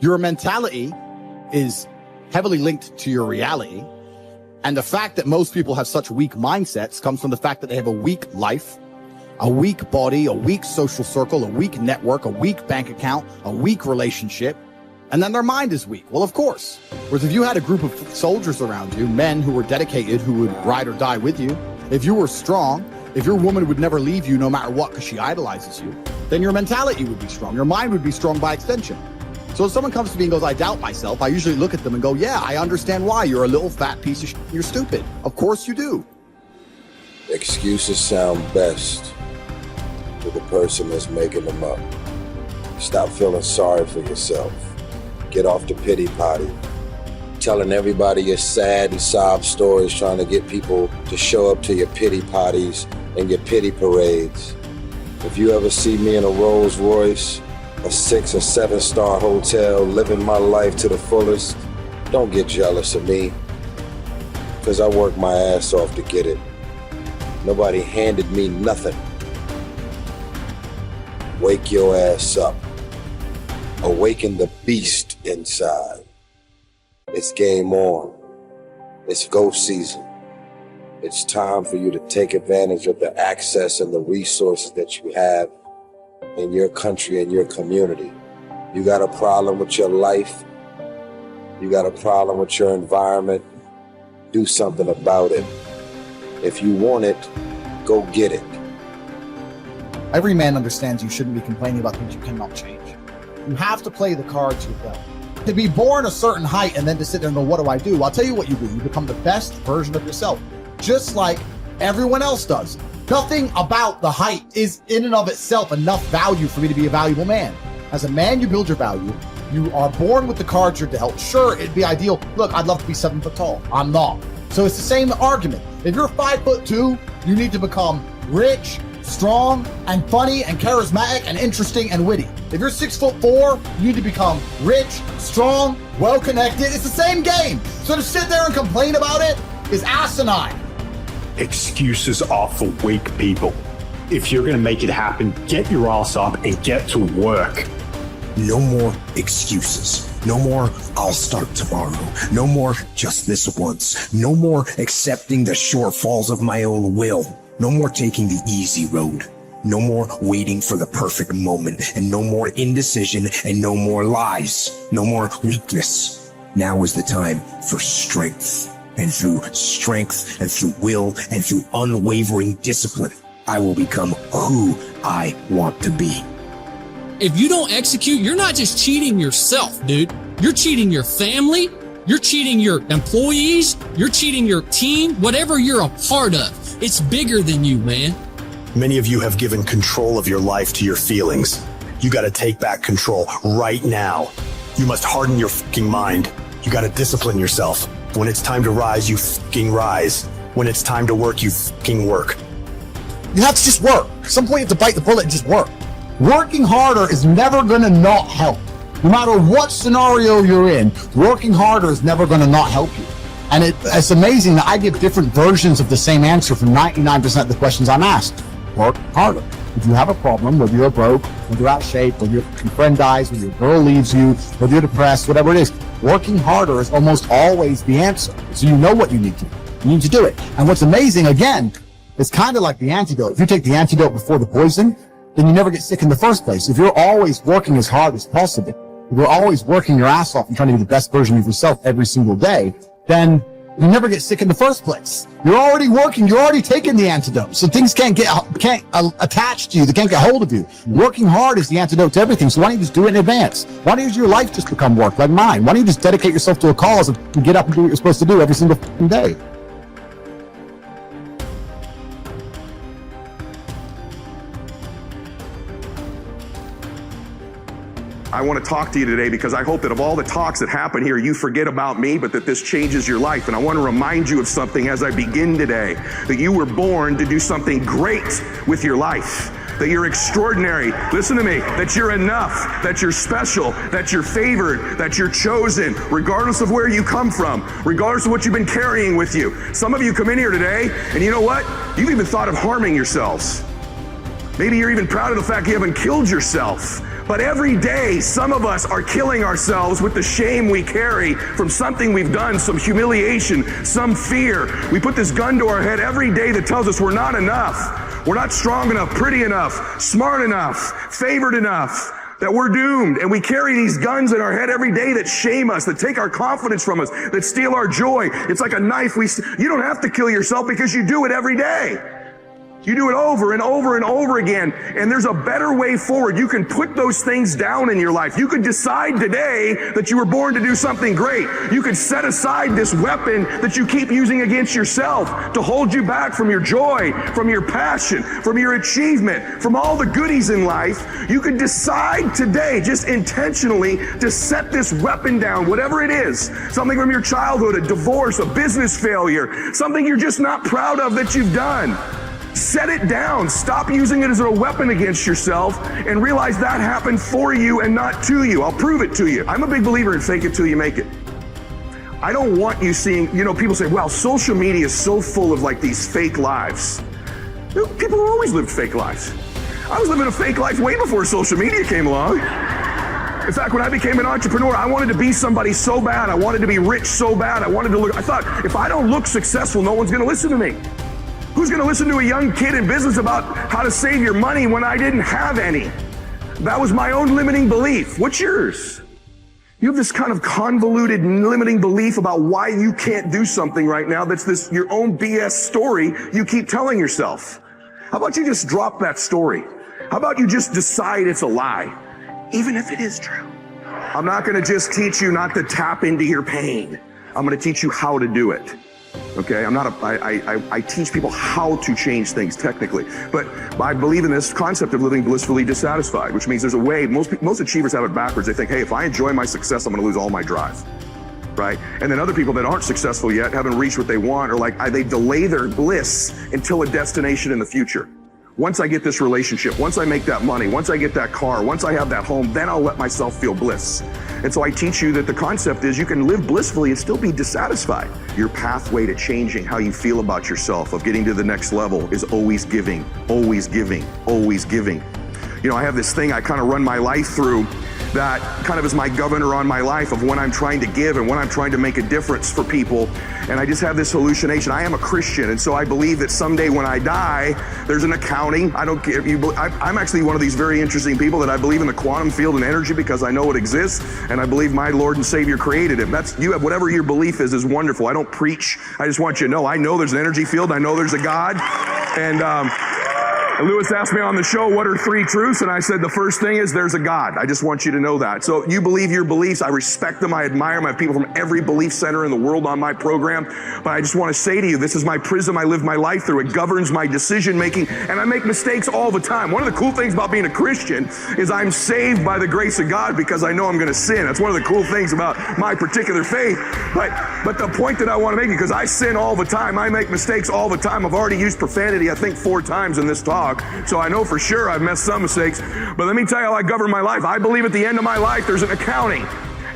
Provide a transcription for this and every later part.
Your mentality is heavily linked to your reality. And the fact that most people have such weak mindsets comes from the fact that they have a weak life, a weak body, a weak social circle, a weak network, a weak bank account, a weak relationship, and then their mind is weak. Well, of course. Whereas if you had a group of soldiers around you, men who were dedicated, who would ride or die with you, if you were strong, if your woman would never leave you no matter what because she idolizes you, then your mentality would be strong. Your mind would be strong by extension. So if someone comes to me and goes, I doubt myself, I usually look at them and go, yeah, I understand why. You're a little fat piece of shit. You're stupid. Of course you do. Excuses sound best to the person that's making them up. Stop feeling sorry for yourself. Get off the pity potty. Telling everybody your sad and sob stories, trying to get people to show up to your pity potties and your pity parades. If you ever see me in a Rolls Royce, a 6 or 7 star hotel, living my life to the fullest, don't get jealous of me, because I worked my ass off to get it. Nobody handed me nothing. Wake your ass up. Awaken the beast inside. It's game on. It's go season. It's time for you to take advantage of the access and the resources that you have in your country and your community. You got a problem with your life. You got a problem with your environment. Do something about it. If you want it, go get it. Every man understands you shouldn't be complaining about things you cannot change. You have to play the cards you're dealt. To be born a certain height and then to sit there and go, what do I do? I'll tell you what you do. You become the best version of yourself, just like everyone else does. Nothing about the height is in and of itself enough value for me to be a valuable man. As a man, you build your value. You are born with the cards you're dealt. Sure, it'd be ideal. Look, I'd love to be 7 foot tall. I'm not. So it's the same argument. If you're 5'2", you need to become rich, strong, and funny, and charismatic, and interesting, and witty. If you're 6'4", you need to become rich, strong, well-connected. It's the same game. So to sit there and complain about it is asinine. Excuses are for weak people. If you're going to make it happen, get your ass up and get to work. No more excuses. No more, I'll start tomorrow. No more, just this once. No more accepting the shortfalls of my own will. No more taking the easy road. No more waiting for the perfect moment. And no more indecision and no more lies. No more weakness. Now is the time for strength. And through strength and through will and through unwavering discipline, I will become who I want to be. If you don't execute, you're not just cheating yourself, dude. You're cheating your family. You're cheating your employees. You're cheating your team. Whatever you're a part of, it's bigger than you, man. Many of you have given control of your life to your feelings. You got to take back control right now. You must harden your fucking mind. You got to discipline yourself. When it's time to rise, you fucking rise. When it's time to work, you fucking work. You have to just work. At some point you have to bite the bullet and just work. Working harder is never going to not help. No matter what scenario you're in, working harder is never going to not help you. And it's amazing that I give different versions of the same answer for 99% of the questions I'm asked. Work harder. If you have a problem, whether you're broke, whether you're out of shape, whether your friend dies, whether your girl leaves you, whether you're depressed, whatever it is, working harder is almost always the answer. So you know what you need to do. You need to do it. And what's amazing, again, it's kind of like the antidote. If you take the antidote before the poison, then you never get sick in the first place. If you're always working as hard as possible, if you're always working your ass off and trying to be the best version of yourself every single day, then you never get sick in the first place. You're already working. You're already taking the antidote. So things can't attach to you. They can't get hold of you. Working hard is the antidote to everything. So why don't you just do it in advance? Why don't your life just become work like mine? Why don't you just dedicate yourself to a cause and get up and do what you're supposed to do every single day? I want to talk to you today because I hope that of all the talks that happen here, you forget about me, but that this changes your life. And I want to remind you of something as I begin today, that you were born to do something great with your life, that you're extraordinary. Listen to me, that you're enough, that you're special, that you're favored, that you're chosen, regardless of where you come from, regardless of what you've been carrying with you. Some of you come in here today, and you know what? You've even thought of harming yourselves. Maybe you're even proud of the fact you haven't killed yourself. But every day, some of us are killing ourselves with the shame we carry from something we've done, some humiliation, some fear. We put this gun to our head every day that tells us we're not enough. We're not strong enough, pretty enough, smart enough, favored enough, that we're doomed. And we carry these guns in our head every day that shame us, that take our confidence from us, that steal our joy. It's like a knife. You don't have to kill yourself because you do it every day. You do it over and over and over again, and there's a better way forward. You can put those things down in your life. You could decide today that you were born to do something great. You could set aside this weapon that you keep using against yourself to hold you back from your joy, from your passion, from your achievement, from all the goodies in life. You could decide today, just intentionally, to set this weapon down, whatever it is. Something from your childhood, a divorce, a business failure, something you're just not proud of that you've done. Set it down. Stop using it as a weapon against yourself and realize that happened for you and not to you. I'll prove it to you. I'm a big believer in fake it till you make it. I don't want you seeing, people say, well, social media is so full of like these fake lives. People have always lived fake lives. I was living a fake life way before social media came along. In fact, when I became an entrepreneur, I wanted to be somebody so bad. I wanted to be rich so bad. I thought, if I don't look successful, no one's going to listen to me. Who's going to listen to a young kid in business about how to save your money when I didn't have any? That was my own limiting belief. What's yours? You have this kind of convoluted limiting belief about why you can't do something right now that's your own BS story you keep telling yourself. How about you just drop that story? How about you just decide it's a lie, even if it is true? I'm not going to just teach you not to tap into your pain. I'm going to teach you how to do it. Okay, I teach people how to change things technically, but I believe in this concept of living blissfully dissatisfied, which means there's a way. Most achievers have it backwards. They think, hey, if I enjoy my success, I'm going to lose all my drive, right? And then other people that aren't successful yet, haven't reached what they want, or they delay their bliss until a destination in the future. Once I get this relationship, once I make that money, once I get that car, once I have that home, then I'll let myself feel bliss. And so I teach you that the concept is you can live blissfully and still be dissatisfied. Your pathway to changing how you feel about yourself, of getting to the next level, is always giving, always giving, always giving. I have this thing I kind of run my life through that kind of is my governor on my life of when I'm trying to give and when I'm trying to make a difference for people. And I just have this hallucination. I am a Christian, and so I believe that someday when I die, there's an accounting. I don't care if you. I'm actually one of these very interesting people that I believe in the quantum field and energy because I know it exists, and I believe my Lord and Savior created it. You have whatever your belief is wonderful. I don't preach. I just want you to know. I know there's an energy field. I know there's a God, and Lewis asked me on the show, what are 3 truths? And I said, the first thing is there's a God. I just want you to know that. So you believe your beliefs. I respect them. I admire them. I have people from every belief center in the world on my program. But I just want to say to you, this is my prism I live my life through. It governs my decision making. And I make mistakes all the time. One of the cool things about being a Christian is I'm saved by the grace of God because I know I'm going to sin. That's one of the cool things about my particular faith. But the point that I want to make, because I sin all the time. I make mistakes all the time. I've already used profanity, I think, 4 times in this talk. So I know for sure I've made some mistakes. But let me tell you how I govern my life. I believe at the end of my life there's an accounting.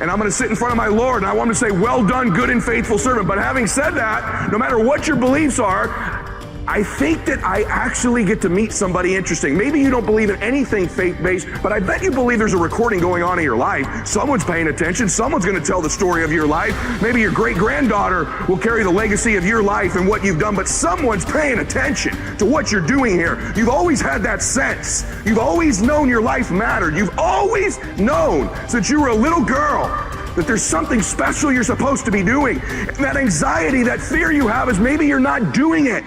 And I'm going to sit in front of my Lord, and I want him to say, well done, good and faithful servant. But having said that, no matter what your beliefs are, I think that I actually get to meet somebody interesting. Maybe you don't believe in anything faith-based, but I bet you believe there's a recording going on in your life. Someone's paying attention. Someone's going to tell the story of your life. Maybe your great-granddaughter will carry the legacy of your life and what you've done, but someone's paying attention to what you're doing here. You've always had that sense. You've always known your life mattered. You've always known since you were a little girl that there's something special you're supposed to be doing. And that anxiety, that fear you have is maybe you're not doing it.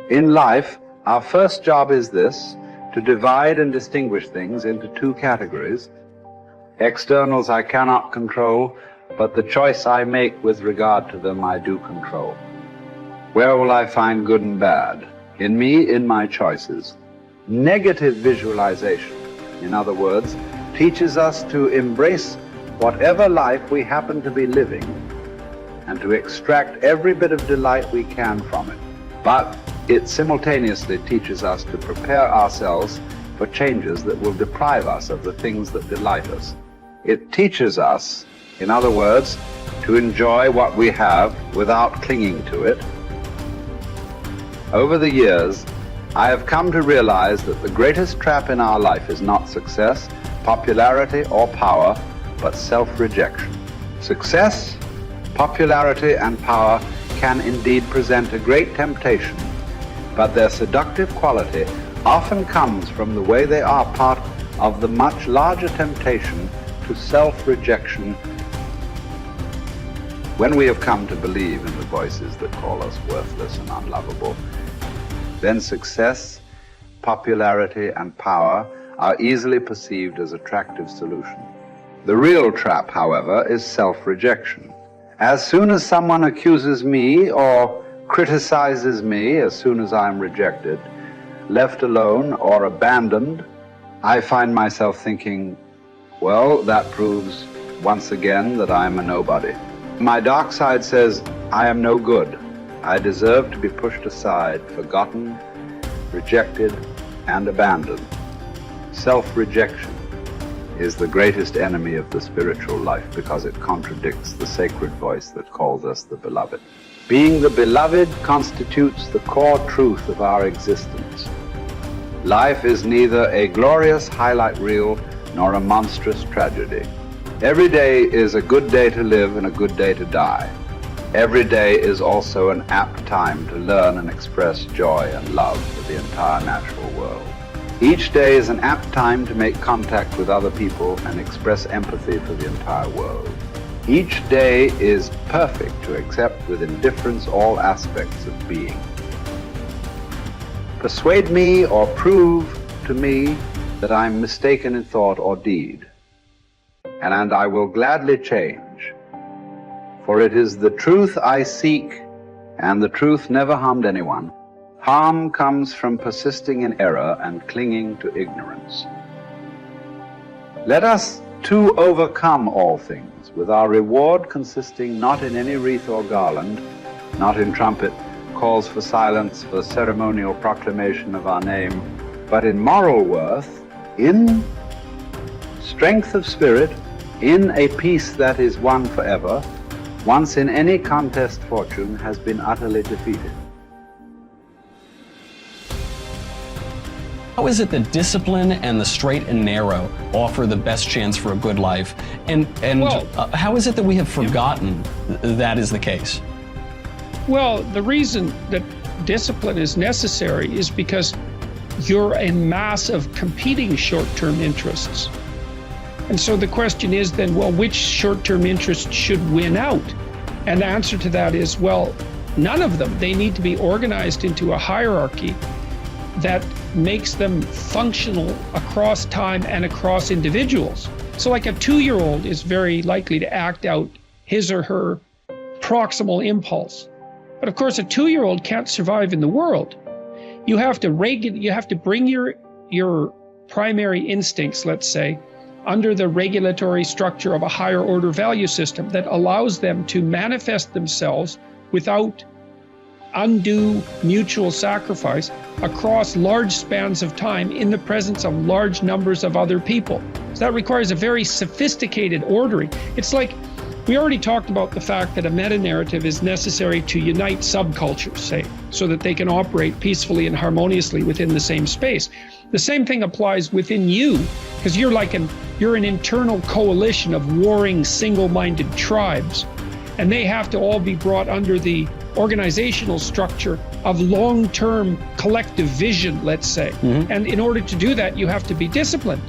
In life, our first job is this: to divide and distinguish things into 2 categories. Externals I cannot control, but the choice I make with regard to them I do control. Where will I find good and bad? In me, in my choices. Negative visualization, in other words, teaches us to embrace whatever life we happen to be living and to extract every bit of delight we can from it. But it simultaneously teaches us to prepare ourselves for changes that will deprive us of the things that delight us. It teaches us, in other words, to enjoy what we have without clinging to it. Over the years, I have come to realize that the greatest trap in our life is not success, popularity, or power, but self-rejection. Success, popularity, and power can indeed present a great temptation, but their seductive quality often comes from the way they are part of the much larger temptation to self-rejection. When we have come to believe in the voices that call us worthless and unlovable, then success, popularity, and power are easily perceived as attractive solutions. The real trap, however, is self-rejection. As soon as someone accuses me or criticizes me, as soon as I'm rejected, left alone, or abandoned, I find myself thinking, well, that proves once again that I'm a nobody. My dark side says, I am no good. I deserve to be pushed aside, forgotten, rejected, and abandoned. Self-rejection is the greatest enemy of the spiritual life because it contradicts the sacred voice that calls us the beloved. Being the beloved constitutes the core truth of our existence. Life is neither a glorious highlight reel nor a monstrous tragedy. Every day is a good day to live and a good day to die. Every day is also an apt time to learn and express joy and love for the entire natural world. Each day is an apt time to make contact with other people and express empathy for the entire world. Each day is perfect to accept with indifference all aspects of being. Persuade me or prove to me that I'm mistaken in thought or deed, and I will gladly change. For it is the truth I seek, and the truth never harmed anyone. Harm comes from persisting in error and clinging to ignorance. Let us too overcome all things, with our reward consisting not in any wreath or garland, not in trumpet, calls for silence, for ceremonial proclamation of our name, but in moral worth, in strength of spirit, in a peace that is won forever, once in any contest fortune has been utterly defeated. How is it that discipline and the straight and narrow offer the best chance for a good life? And how is it that we have forgotten that is the case? Well, the reason that discipline is necessary is because you're a mass of competing short-term interests. And so the question is then, well, which short-term interest should win out? And the answer to that is, well, none of them. They need to be organized into a hierarchy that makes them functional across time and across individuals. So like a 2-year-old is very likely to act out his or her proximal impulse. But of course, a 2-year-old can't survive in the world. You have to bring your primary instincts, let's say, under the regulatory structure of a higher order value system that allows them to manifest themselves without undue mutual sacrifice across large spans of time in the presence of large numbers of other people. So that requires a very sophisticated ordering. It's like, we already talked about the fact that a meta-narrative is necessary to unite subcultures, say, so that they can operate peacefully and harmoniously within the same space. The same thing applies within you, because you're an internal coalition of warring single-minded tribes, and they have to all be brought under the organizational structure of long-term collective vision, let's say. Mm-hmm. And in order to do that, you have to be disciplined.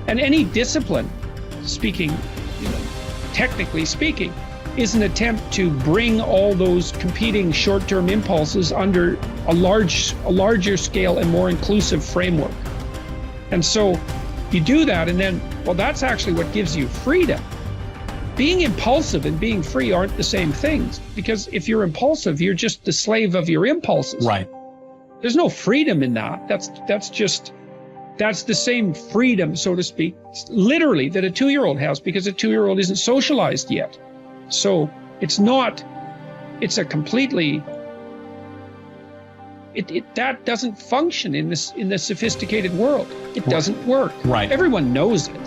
And any discipline, technically speaking, is an attempt to bring all those competing short-term impulses under a larger scale and more inclusive framework. And so you do that, and then, well, that's actually what gives you freedom. Being impulsive and being free aren't the same things, because if you're impulsive, you're just the slave of your impulses. Right. There's no freedom in that. That's the same freedom, so to speak, literally, that a 2-year-old has, because a 2-year-old isn't socialized yet. So it's a completely, that doesn't function in the sophisticated world. It doesn't work. Right. Everyone knows it.